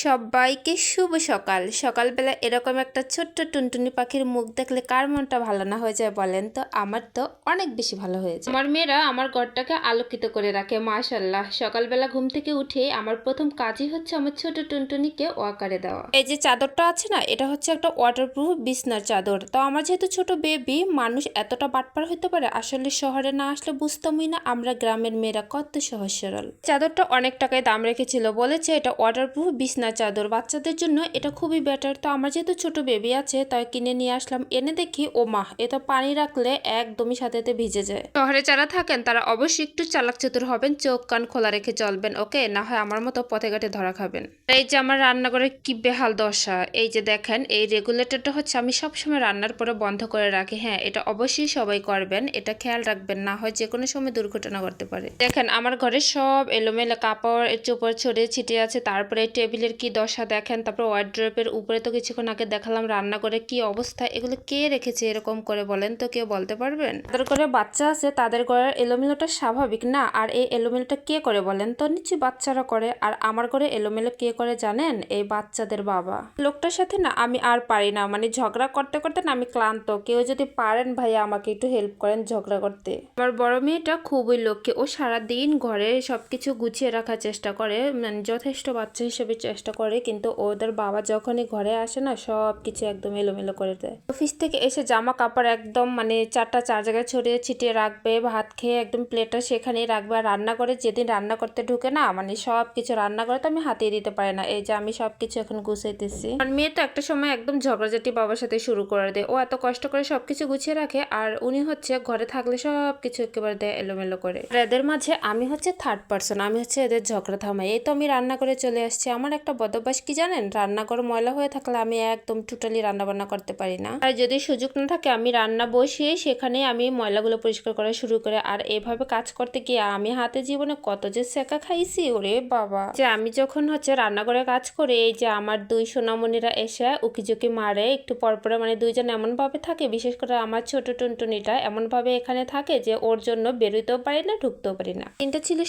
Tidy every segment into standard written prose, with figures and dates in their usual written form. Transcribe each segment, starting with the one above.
সবাইকে শুভ সকাল। সকালবেলা এরকম একটা ছোট্ট টুনটুনি পাখির মুখ দেখলে কার মনটা ভালো না হয়ে যায় বলেন তো? আমার তো অনেক বেশি ভালো হয়েছে। আমার মেয়েরা আমার ঘরটাকে আলোকিত করে রাখে মাশাল্লাহ। সকালবেলা ঘুম থেকে উঠে আমার প্রথম কাজই হচ্ছে আমার ছোট টুনটুনিকে ওয়াকারে দেওয়া। এই যে চাদরটা আছে না, এটা হচ্ছে একটা ওয়াটারপ্রুফ বিছনার চাদর। তো আমার যেহেতু ছোট বেবি, মানুষ এতটা বাটপার হতে পারে আসলে শহরে না আসলে বুঝতামই না আমরা গ্রামের মেয়েরা কত সহজ সরল। চাদরটা অনেক টাকায় দাম রেখেছিল, বলেছে এটা ওয়াটারপ্রুফ বিছনা চাদর, বাচ্চাদের জন্য এটা খুবই বেটার। তো আমার যেহেতু ছোট বেবি আছে তাই কিনে নিয়ে আসলাম। এনে দেখি ও মা, এটা পানি রাখলে একদমই সাথেতে ভিজে যায়। শহরে যারা থাকেন তারা অবশ্যই একটু চালাক চতুর হবেন, চোখ কান খোলা রেখে চলবেন, ওকে? না হয় আমার মতো পথে ঘাটে ধরা খাবেন। এই যে আমার রান্নাঘরের কি বেহাল দশা, এই যে দেখেন, এই রেগুলেটরটা হচ্ছে আমি সবসময় রান্নার পরে বন্ধ করে রাখি। হ্যাঁ, এটা অবশ্যই সবাই করবেন, এটা খেয়াল রাখবেন, না হয় যে কোনো সময় দুর্ঘটনা ঘটতে পারে। দেখেন আমার ঘরে সব এলোমেলো কাপড় চোপড় ছড়িয়ে ছিটিয়ে আছে, তারপরে টেবিলের কি দশা দেখেন, তারপর ওয়ার্ড্রপের উপরে তো কিছুক্ষণ আগে দেখালাম রান্নাঘরে কি অবস্থা। এগুলো কে রেখেছে এরকম করে বলেন তো? কেউ বলতে পারবেন? তাদের ঘরে বাচ্চা আছে, তাদের ঘরের এলোমেলোটা স্বাভাবিক না, আর এই এলোমেলোটা কে করে বলেন তো? নিশ্চয়ই বাচ্চারা করে। আর আমার ঘরে এলোমেলো কে করে জানেন? এই বাচ্চাদের বাবা। লোকটার সাথে না আমি আর পারি না, মানে ঝগড়া করতে করতে না আমি ক্লান্ত। কেউ যদি পারেন ভাইয়া আমাকে একটু হেল্প করেন ঝগড়া করতে। আমার বড় মেয়েটা খুবই লক্ষ্মী, ও সারাদিন ঘরে সবকিছু গুছিয়ে রাখার চেষ্টা করে, মানে যথেষ্ট বাচ্চা হিসেবে চেষ্টা করে, কিন্তু ওদের বাবা যখনই ঘরে আসে না সব কিছু একদম এলোমেলো করে দেয়। অফিস থেকে এসে জামা কাপড় একদম মানে চারটা চার জায়গায় ছড়িয়ে ছিটিয়ে রাখবে, ভাত খেয়ে একদম প্লেটটা সেখানেই রাখবে। আর রান্না করে যেদিন রান্না করতে ঢুকে না, মানে সব কিছু রান্না করে তো আমি হাতিয়ে দিতে পারি না। এই যে আমি সব কিছু এখন গুছাইতেছি। আর মেয়ে তো একটা সময় একদম ঝগড়াঝাটি বাবার সাথে শুরু করে দেয়। ও এত কষ্ট করে সবকিছু গুছিয়ে রাখে, আর উনি হচ্ছে ঘরে থাকলে সব কিছু একেবারে দেয় এলোমেলো করে। আর এদের মাঝে আমি হচ্ছে থার্ড পার্সন, আমি হচ্ছে এদের ঝগড়া থামাই। এই তো আমি রান্না করে চলে আসছি। আমার একটা বদভ্যাস কি জানেন? রান্নাঘর ময়লা হয়ে থাকলে আমি একদম টোটালি রান্না বান্না করতে পারি না। আর যদি সুযোগ না থাকে আমি রান্না বসিয়ে সেখানে আমি ময়লাগুলো পরিষ্কার করা শুরু করে। আর এভাবে কাজ করতে গিয়ে আমি হাতে জীবনে কত যে সেকা খাইছি, ওরে বাবা। যে আমি যখন হচ্ছে রান্নাঘরে কাজ করি, এই যে আমার দুই সোনামণিরা এসে উকিঝুঁকি মারে একটু পরপরে, মানে দুইজন এমন ভাবে থাকে, বিশেষ করে আমার ছোট টুনটুনিটা এমন ভাবে এখানে থাকে যে ওর জন্য বেরোতেও পারি না, ঢুকতেও পারি না। দিনটা ছিল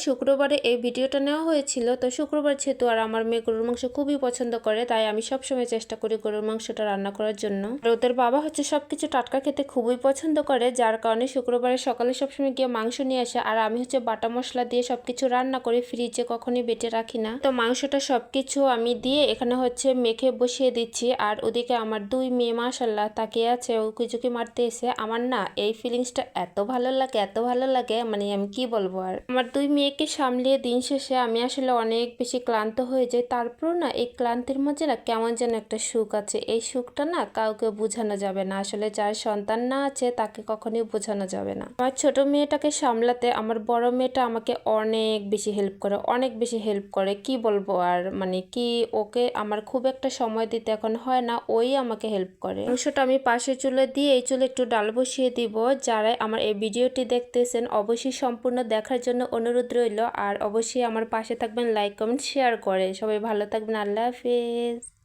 শুক্রবারে এই ভিডিওটা নেওয়া হয়েছিল। তো শুক্রবার যেহেতু আর আমার মেয়ে গরুর মাংস খুবই পছন্দ করে, তাই আমি সবসময় চেষ্টা করি গরুর মাংসটা রান্না করার জন্য। আর ওদের বাবা হচ্ছে সবকিছু টাটকা খেতে খুবই পছন্দ করে, যার কারণে শুক্রবারে সকালে সবসময় গিয়ে মাংস নিয়ে আসে। আর আমি হচ্ছে বাটা মশলা দিয়ে সবকিছু রান্না করি, ফ্রিজে কখনই বেটে রাখি না। তো মাংসটা সবকিছু আমি দিয়ে এখানে হচ্ছে মেখে বসিয়ে দিচ্ছি। আর ওদিকে আমার দুই মেয়ে মাশাল্লাহ তাকিয়ে আছে উকিঝুঁকি মারতে এসে। আমার না এই ফিলিংসটা এত ভালো লাগে, এত ভালো লাগে, মানে আমি কি বলবো। আর আমার দুই মেয়েকে সামলিয়ে দিন শেষে আমি আসলে অনেক বেশি ক্লান্ত হয়ে যাই। তারপর না এই ক্লান্তির মাঝে না কেমন যেন একটা সুখ আছে। এই সুখটা না কাউকে বোঝানো যাবে না, আসলে যার সন্তান না আছে তাকে কখনোই বোঝানো যাবে না। আমার ছোট মেয়েটাকে সামলাতে আমার বড় মেয়েটা আমাকে অনেক বেশি হেল্প করে, অনেক বেশি হেল্প করে, কি বলবো। আর মানে কি, ওকে আমার খুব একটা সময় দিতে এখন হয় না, ওই আমাকে হেল্প করে। মাংসটা আমি পাশে চুলে দিয়ে এই চুলে একটু ডাল বসিয়ে দিব। যারা আমার এই ভিডিওটি দেখতেছেন অবশ্যই সম্পূর্ণ দেখার জন্য অনুরোধ রইল। আর অবশ্যই আমার পাশে থাকবেন, লাইক কমেন্ট শেয়ার করে। সবাই ভালো থাকবেন, আল্লাহ হাফেজ।